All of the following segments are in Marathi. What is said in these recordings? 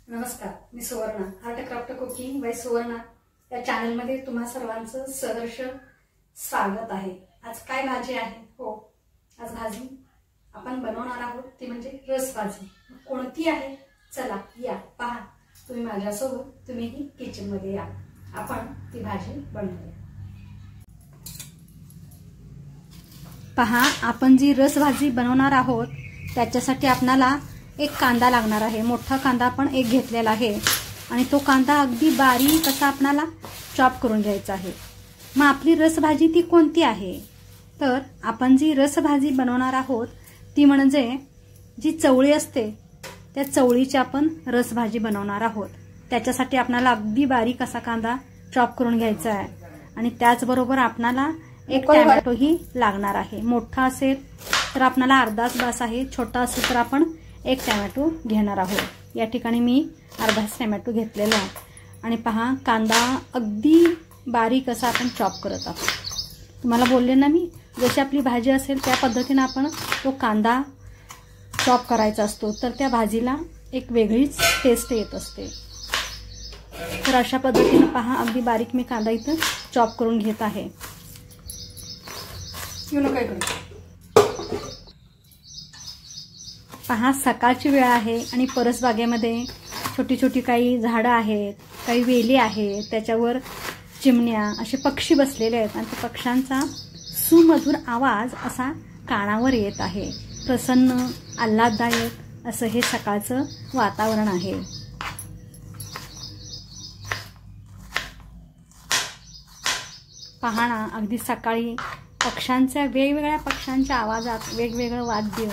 नमस्कार, मी Suvarna. Art craft cooking by Suvarna या चॅनलमध्ये तुम्हा सर्वांचं सहर्ष स्वागत आहे. आज काय भाजी आहे? हो, आज भाजी आपण बनवणार आहोत ती म्हणजे रसभाजी. कोणती आहे? चला या पहा. तुम्ही माझ्यासोबत, तुम्हीही किचन मध्ये या. आपण ती भाजी बनवूया. पहा, आपण जी रसभाजी बनवणार आहोत त्याच्यासाठी आपल्याला एक कांदा लागणार आहे. मोठा कांदा आपण एक घेतलेला आहे आणि तो कांदा अगदी बारीक असा आपल्याला चॉप करून घ्यायचा आहे. मग आपली रसभाजी ती कोणती आहे? तर आपण जी रसभाजी बनवणार आहोत ती म्हणजे जी चवळी असते त्या चवळीची आपण रसभाजी बनवणार आहोत. त्याच्यासाठी आपल्याला अगदी बारीक असा कांदा चॉप करून घ्यायचा आहे आणि त्याचबरोबर आपल्याला एक टोमॅटोही लागणार आहे. मोठा असेल तर आपल्याला अर्धाच बास आहे, छोटा असेल तर आपण एक टोमॅटो घेणार आहोत. या ठिकाणी मी अर्धाच टोमॅटो घेतलेला आहे आणि पहा, कांदा अगदी बारीक असा आपण चॉप करत आहोत. तुम्हाला बोलले ना मी, जशी आपली भाजी असेल त्या पद्धतीने आपण तो कांदा चॉप करायचा असतो, तर त्या भाजीला एक वेगळीच टेस्ट येत असते. तर अशा पद्धतीने पहा, अगदी बारीक मी कांदा इथं चॉप करून घेत आहे. पहा, सकाळची वेळ आहे आणि परसबागेमध्ये छोटी छोटी काही झाडं आहेत, काही वेली आहेत, त्याच्यावर चिमण्या असे पक्षी बसलेले आहेत आणि त्या पक्ष्यांचा सुमधुर आवाज असा कानावर येत आहे. प्रसन्न आल्हाददायक असं हे सकाळचं वातावरण आहे. पहा ना, अगदी सकाळी पक्ष्यांच्या वेगवेगळ्या पक्ष्यांच्या आवाजात वेगवेगळं वाद्य,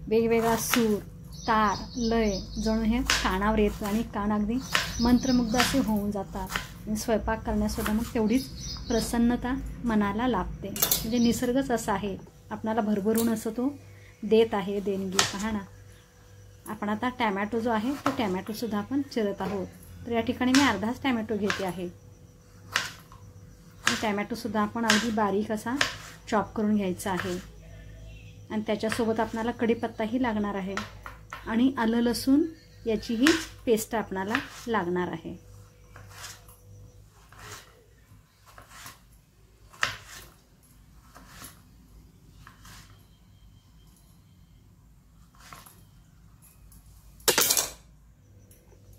वेगवेगळा सूर, तार, लय जणू हे कानावर येतं आणि कान अगदी मंत्रमुग्ध असे होऊन जातात. आणि स्वयंपाक करण्यासुद्धा मग तेवढीच प्रसन्नता मनाला लाभते. म्हणजे निसर्गच असा आहे, आपणाला भरभरून असं तो देत आहे देणगी. पहा ना, आपण आता टॅमॅटो जो आहे तो टॅमॅटोसुद्धा आपण चिरत आहोत. तर या ठिकाणी मी अर्धाच टॅमॅटो घेते आहे. टॅमॅटोसुद्धा आपण अगदी बारीक असा चॉप करून घ्यायचा आहे आणि त्याच्यासोबत आपल्याला कढीपत्ताही लागणार आहे आणि आलं लसूण याचीही पेस्ट आपल्याला लागणार आहे.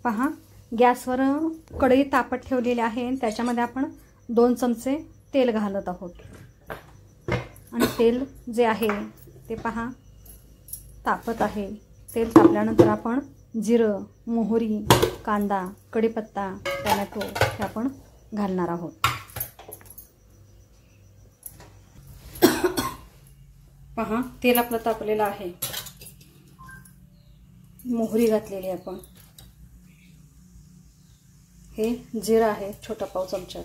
पहा, गॅसवर कढई तापत ठेवलेली आहे. त्याच्यामध्ये आपण 2 चमचे तेल घालत आहोत आणि तेल जे आहे ते पहा तापत आहे. तेल तापल्यानंतर आपण जिरं, मोहरी, कांदा, कढीपत्ता, टोमॅटो हे आपण घालणार आहोत. पहा, तेल आपलं तापलेलं आहे. मोहरी घातलेली आपण. हे जिरं आहे छोटा पाव चमचा.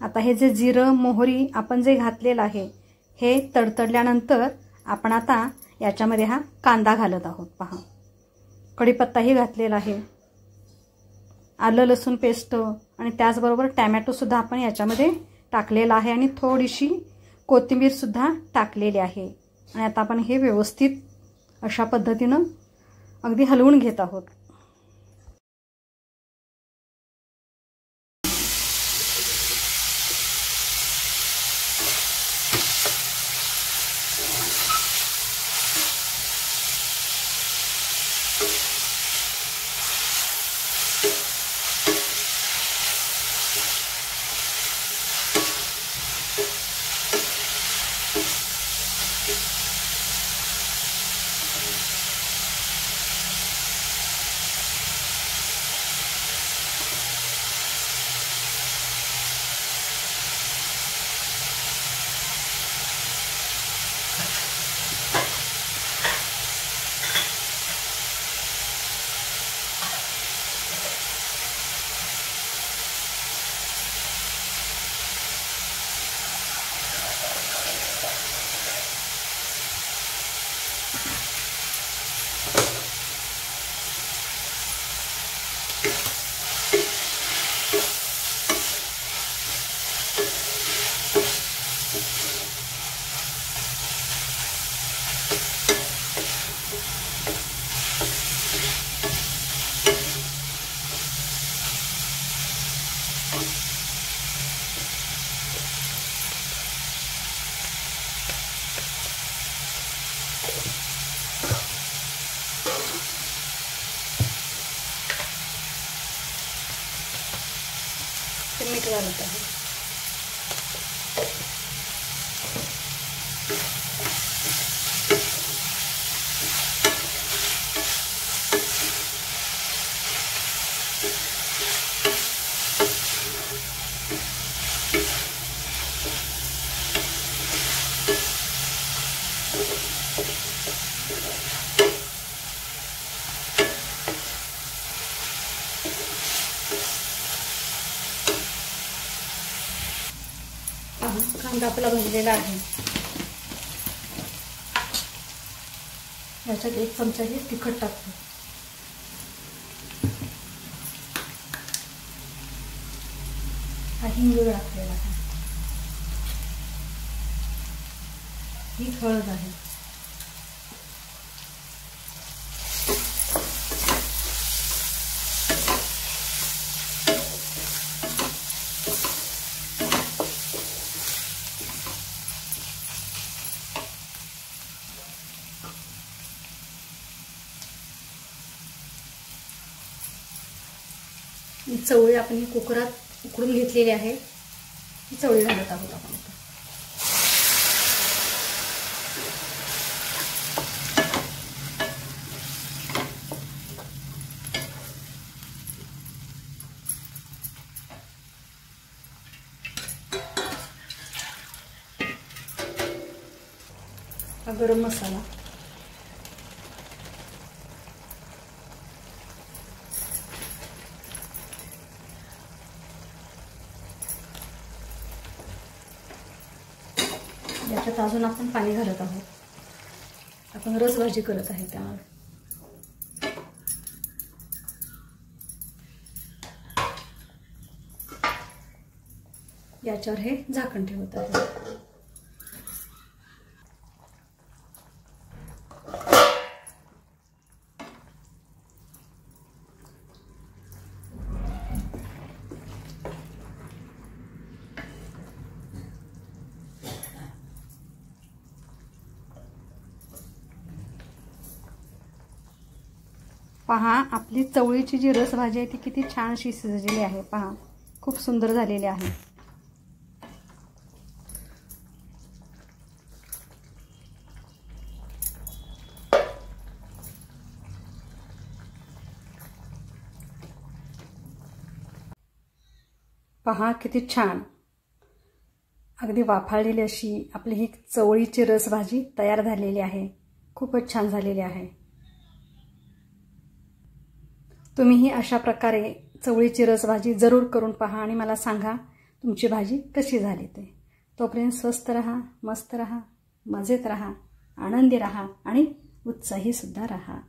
आता हे जे जिरं मोहरी आपण जे घातलेलं आहे हे तडतडल्यानंतर आपण आता याच्यामध्ये हा कांदा घालत आहोत. पहा, कढीपत्ताही घातलेला आहे, आलं लसूण पेस्ट आणि त्याचबरोबर टॅमॅटोसुद्धा आपण याच्यामध्ये टाकलेला आहे आणि थोडीशी कोथिंबीरसुद्धा टाकलेली आहे. आणि आता आपण हे व्यवस्थित अशा पद्धतीनं अगदी हलवून घेत आहोत. मीठ घालत आहे. कांदा आपला भाजलेला आहे. याच्यात 1 चमचा हे तिखट टाकतो. हा हिंग टाकलेला आहे. ही हळद आहे. चवळी आपण कुकरात उकडून घेतलेली आहे. ही चवळी घालत आहोत आपण. हा गरम मसाला, याच्यात अजून आपण पाणी घालत आहोत. आपण रसभाजी करत आहे त्यामुळे. याच्यावर हे झाकण ठेवत आहे. पहा, आपली चवळीची जी रसभाजी आहे ती किती छान अशी शिजलेली आहे. पहा, खूप सुंदर झालेली आहे. पहा किती छान अगदी वाफाळलेली अशी आपली ही चवळीची रसभाजी तयार झालेली आहे. खूपच छान झालेली आहे. तुम्हीही अशा प्रकारे चवळीची रसभाजी जरूर करून पहा आणि मला सांगा तुमची भाजी कशी झाली ते. तोपर्यंत स्वस्थ रहा, मस्त रहा, मजेत रहा, आनंदी रहा आणि उत्साही सुद्धा रहा.